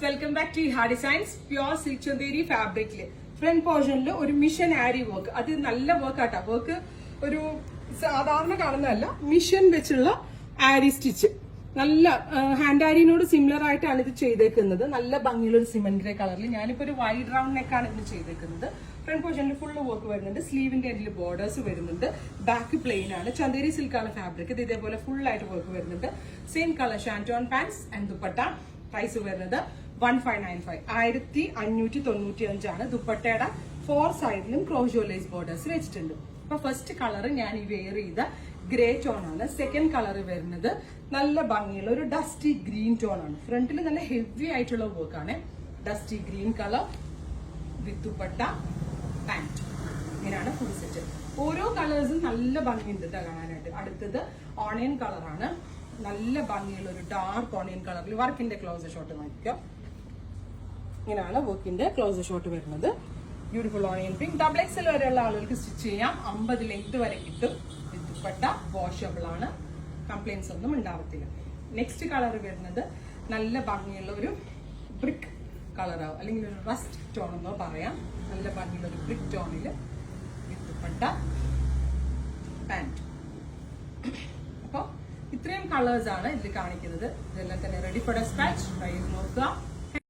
Viewers welcome back to Ha designs pure silk Chanderi ഫാബ്രിക്കില് front പോർഷനിൽ ഒരു മിഷൻ ആരി work. അത് നല്ല വർക്ക് ആട്ടാ. വർക്ക് ഒരു സാധാരണ കാണുന്നതല്ല, മിഷൻ വെച്ചുള്ള ആരി സ്റ്റിച്ച്. നല്ല ഹാൻഡ് ആരിനോട് സിമിലർ ആയിട്ടാണ് ഇത് ചെയ്തേക്കുന്നത്. നല്ല ഭംഗിയുള്ള ഒരു സിമന്റ് ഗ്രേ കളറിൽ. ഞാനിപ്പോ ഒരു വൈഡ് റൗണ്ട് നെക്കാണ് ഇതിന് ചെയ്തേക്കുന്നത്. ഫ്രണ്ട് പോർഷനിൽ ഫുള്ള് വർക്ക് വരുന്നുണ്ട്. സ്ലീവിന്റെ എൻഡിൽ ബോർഡേഴ്സ് വരുന്നുണ്ട്. ബാക്ക് പ്ലെയിൻ ആണ്. ചന്തേരി സിൽക്കാണ് ഫാബ്രിക്. ഇത് ഇതേപോലെ ഫുൾ ആയിട്ട് വർക്ക് വരുന്നുണ്ട്. Same colour shantoon pants and dupatta. Price വരുന്നത് 1595 1595 ആണ്. ദുപ്പട്ടയുടെ 4 സൈഡിലും ക്രോഷോ ലേസ് ബോർഡേഴ്സ് വെച്ചിട്ടുണ്ട്. അപ്പൊ ഫസ്റ്റ് കളർ ഞാൻ ഈ വെയർ ചെയ്ത ഗ്രേ ടോൺ ആണ്. സെക്കൻഡ് കളർ വരുന്നത് നല്ല ഭംഗിയുള്ള ഒരു ഡസ്റ്റി ഗ്രീൻ ടോൺ ആണ്. ഫ്രണ്ടിൽ നല്ല ഹെവി ആയിട്ടുള്ള വർക്ക് ആണ്. ഡസ്റ്റി ഗ്രീൻ കളർ വിത്ത് ദുപ്പട്ട പാന്റ്. ഇങ്ങനെയാണ് ഫുൾ സെറ്റ്. ഓരോ കളേഴ്സും നല്ല ഭംഗിയുണ്ട് കാണാനായിട്ട്. അടുത്തത് ഓണിയൻ കളറാണ്. നല്ല ഭംഗിയുള്ള ഒരു ഡാർക്ക് ഓണിയൻ കളറിൽ വർക്കിന്റെ ക്ലോസ് ഷോട്ട് നോക്കാം. ഇങ്ങനെയാണ് വർക്കിന്റെ ക്ലോസ് ഷോട്ട് വരുന്നത്. Beautiful onion pink. Double XL വരെയുള്ള ആളുകൾക്ക് സ്റ്റിച്ച് ചെയ്യാം. 50 ലെങ്ത് വരെ കിട്ടും. ദുപ്പട്ട വാഷബിൾ ആണ്. കംപ്ലൈൻസ് ഒന്നും ഉണ്ടാവത്തില്ല. നെക്സ്റ്റ് കളർ വരുന്നത് നല്ല ഭംഗിയുള്ള ഒരു ബ്രിക്ക് കളറാവും, അല്ലെങ്കിൽ ഒരു റസ്റ്റ് ടോൺ എന്നോ പറയാം. നല്ല ഭംഗിയുള്ള ഒരു ബ്രിക്ക് ടോണില് ദുപ്പട്ട പാന്റ്. അപ്പൊ ഇത്രയും കളേഴ്സ് ആണ് ഇതിൽ കാണിക്കുന്നത്. ഇതെല്ലാം തന്നെ റെഡി ഫോർ ഡെസ്പാച്ച്. ട്രൈ ചെയ്ത് നോക്കുക.